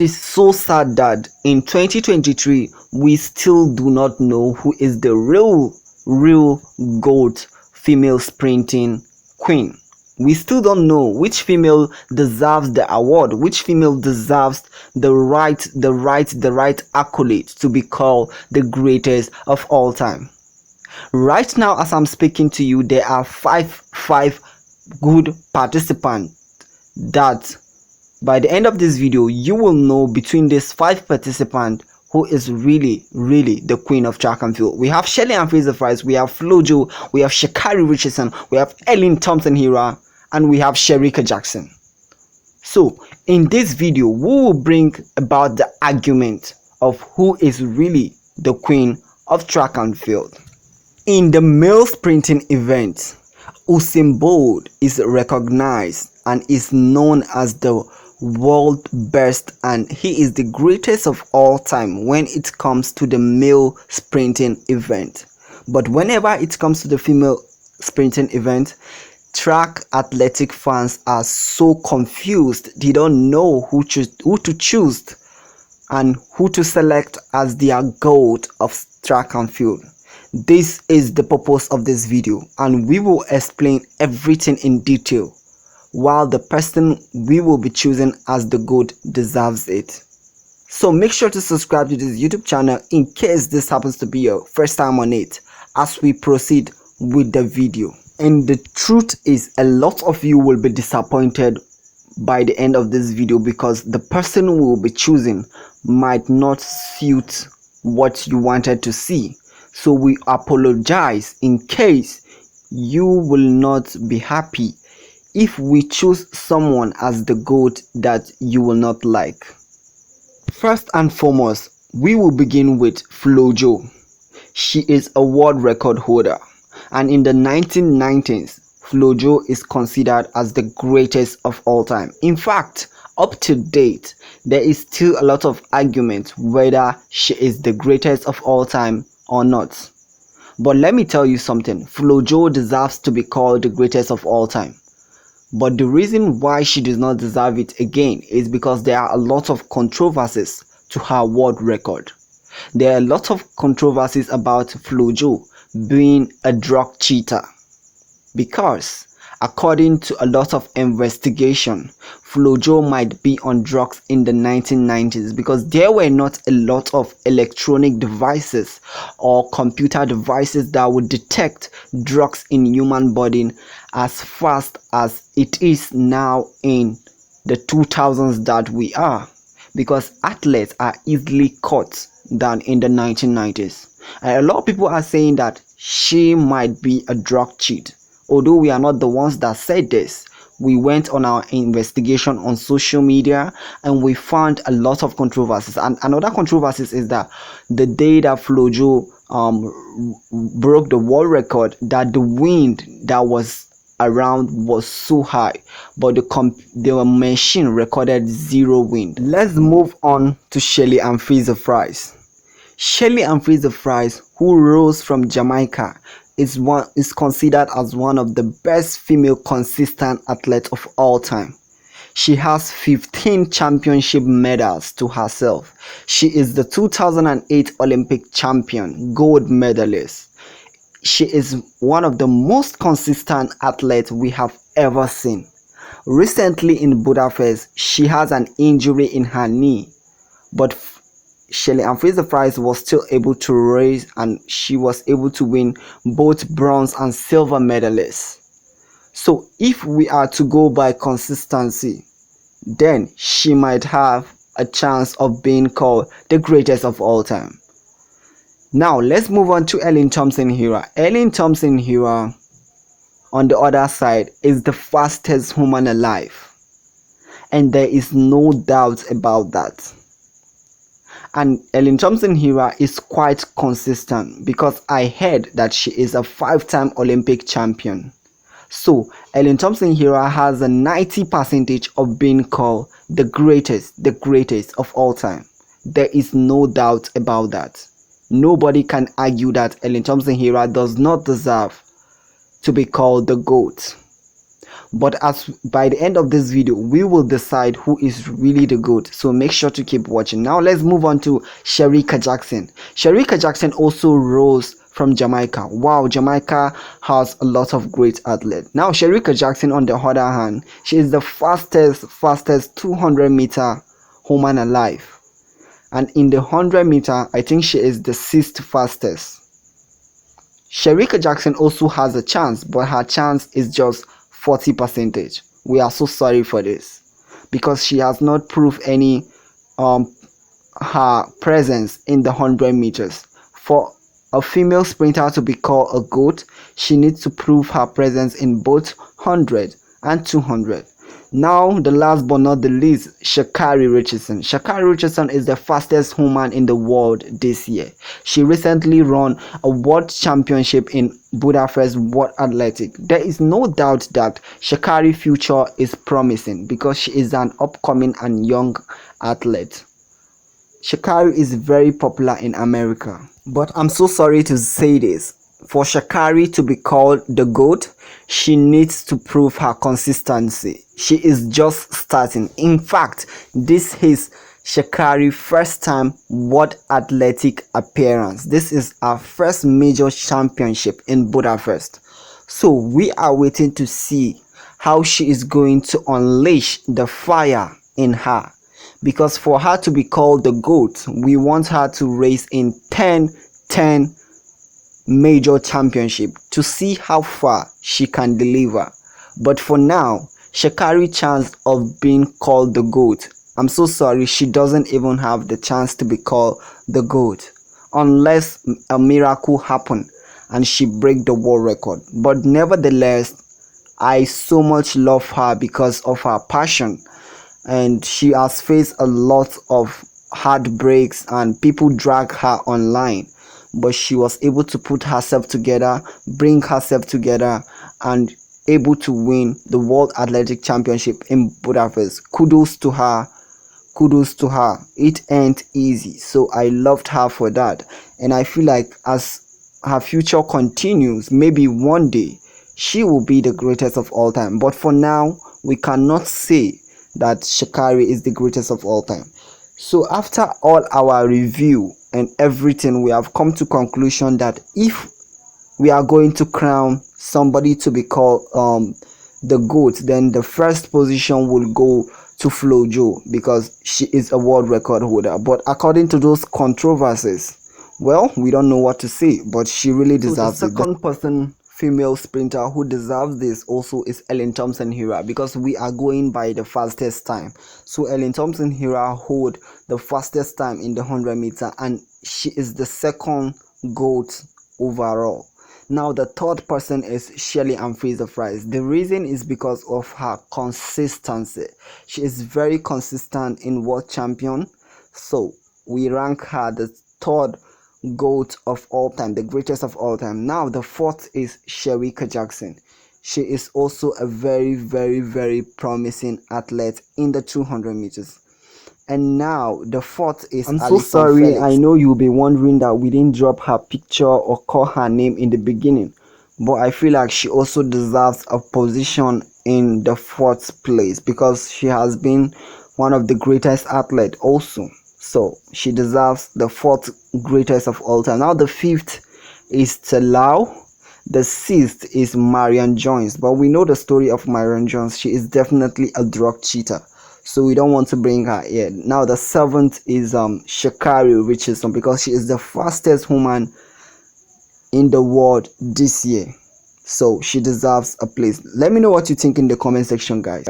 It's so sad that in 2023 we still do not know who is the real GOAT female sprinting queen. We still don't know which female deserves the award, which female deserves the right accolade to be called the greatest of all time. Right now, as I'm speaking to you, there are five good participants that by the end of this video you will know between these five participants who is really the queen of track and field. We have Shelly Ann Fraser-Pryce, we have Flojo, we have Sha'Carri Richardson, we have Ellen Thompson-Herah, and we have Shericka Jackson. So in this video we will bring about the argument of who is really the queen of track and field. In the male sprinting event, Usain Bolt is recognized and is known as the world best, and he is the greatest of all time when it comes to the male sprinting event. But whenever it comes to the female sprinting event, track athletic fans are so confused. They don't know who to choose and who to select as their GOAT of track and field. This is the purpose of this video, and we will explain everything in detail, while the person we will be choosing as the GOAT deserves it. So make sure to subscribe to this YouTube channel in case this happens to be your first time on it as we proceed with the video. And the truth is, a lot of you will be disappointed by the end of this video because the person we will be choosing might not suit what you wanted to see. So we apologize in case you will not be happy if we choose someone as the GOAT that you will not like. First and foremost, we will begin with Flojo. She is a world record holder, and in the 1990s, Flojo is considered as the greatest of all time. In fact, up to date, there is still a lot of argument whether she is the greatest of all time or not. But let me tell you something, Flojo deserves to be called the greatest of all time. But the reason why she does not deserve it again is because there are a lot of controversies to her world record. There are a lot of controversies about Flojo being a drug cheater, because according to a lot of investigation, Flojo might be on drugs in the 1990s because there were not a lot of electronic devices or computer devices that would detect drugs in human body as fast as it is now in the 2000s that we are, because athletes are easily caught than in the 1990s. And a lot of people are saying that she might be a drug cheat. Although we are not the ones that said this, we went on our investigation on social media and we found a lot of controversies. And another controversy is that the day that Flojo broke the world record, that the wind that was around was so high, but the machine recorded zero wind. Let's move on to Shelly Ann Fraser-Pryce. Shelly Ann Fraser-Pryce, who rose from Jamaica, is considered as one of the best female consistent athletes of all time. She has 15 championship medals to herself. She is the 2008 Olympic champion, gold medalist. She is one of the most consistent athletes we have ever seen. Recently in Budapest, she has an injury in her knee, but Shelly Ann Fraser-Pryce was still able to race, and she was able to win both bronze and silver medalists. So if we are to go by consistency, then she might have a chance of being called the greatest of all time. Now let's move on to Ellen Thompson-Herah. Ellen Thompson-Herah, on the other side, is the fastest woman alive, and there is no doubt about that. And Ellen Thompson-Herah is quite consistent because I heard that she is a 5-time Olympic champion. So Ellen Thompson-Herah has a 90% of being called the greatest of all time. There is no doubt about that. Nobody can argue that Ellen Thompson-Herah does not deserve to be called the GOAT. but as by the end of this video we will decide who is really the GOAT, so make sure to keep watching. Now let's move on to Shericka Jackson. Shericka Jackson also rose from Jamaica. Wow, Jamaica has a lot of great athletes. Now Shericka Jackson, on the other hand, she is the fastest 200-meter woman alive, and in the 100-meter I think she is the 6th fastest. Shericka Jackson also has a chance, but her chance is just 40%. We are so sorry for this, because she has not proved any her presence in the 100 meters. For a female sprinter to be called a GOAT, she needs to prove her presence in both 100 and 200. Now the last but not the least, Sha'Carri Richardson. Sha'Carri Richardson is the fastest woman in the world this year. She recently won a world championship in Budapest World Athletic. There is no doubt that Sha'Carri's future is promising, because she is an upcoming and young athlete. Sha'Carri is very popular in America, but I'm so sorry to say this, for Sha'Carri to be called the GOAT, she needs to prove her consistency. She is just starting. In fact, this is Sha'Carri's first time World Athletic appearance. This is her first major championship in Budapest. So we are waiting to see how she is going to unleash the fire in her, because for her to be called the GOAT, we want her to race in 10 major championship to see how far she can deliver. But for now, Sha'Carri's chance of being called the GOAT, I'm so sorry, she doesn't even have the chance to be called the GOAT, unless a miracle happen and she break the world record. But nevertheless, I so much love her because of her passion, and she has faced a lot of heartbreaks and people drag her online, but she was able to put herself together, bring herself together, and able to win the World Athletic Championship in Budapest. Kudos to her. Kudos to her. It ain't easy. So I loved her for that, and I feel like as her future continues, maybe one day she will be the greatest of all time. But for now, we cannot say that Sha'Carri is the greatest of all time. So after all our review and everything, we have come to conclusion that if we are going to crown somebody to be called the GOAT, then the first position will go to Flojo, because she is a world record holder. But according to those controversies, well, we don't know what to say, but she really deserves it. The second person female sprinter who deserves this also is Ellen Thompson-Herah, because we are going by the fastest time. So Ellen Thompson-Herah hold the fastest time in the 100 meter, and she is the second GOAT overall. Now the third person is Shelly Ann Fraser-Pryce. The reason is because of her consistency. She is very consistent in world champion, so we rank her the third GOAT of all time, the greatest of all time. Now the fourth is Shericka Jackson. She is also a very promising athlete in the 200 meters. And now the fourth is I'm so Allyson sorry, Felix. I know you'll be wondering that we didn't drop her picture or call her name in the beginning, but I feel like she also deserves a position in the fourth place, because she has been one of the greatest athletes also. So she deserves the fourth greatest of all time. Now the fifth is Telau. The sixth is Marion Jones. But we know the story of Marion Jones. She is definitely a drug cheater, so we don't want to bring her here. Now the seventh is Sha'Carri Richardson, because she is the fastest woman in the world this year, so she deserves a place. Let me know what you think in the comment section, guys.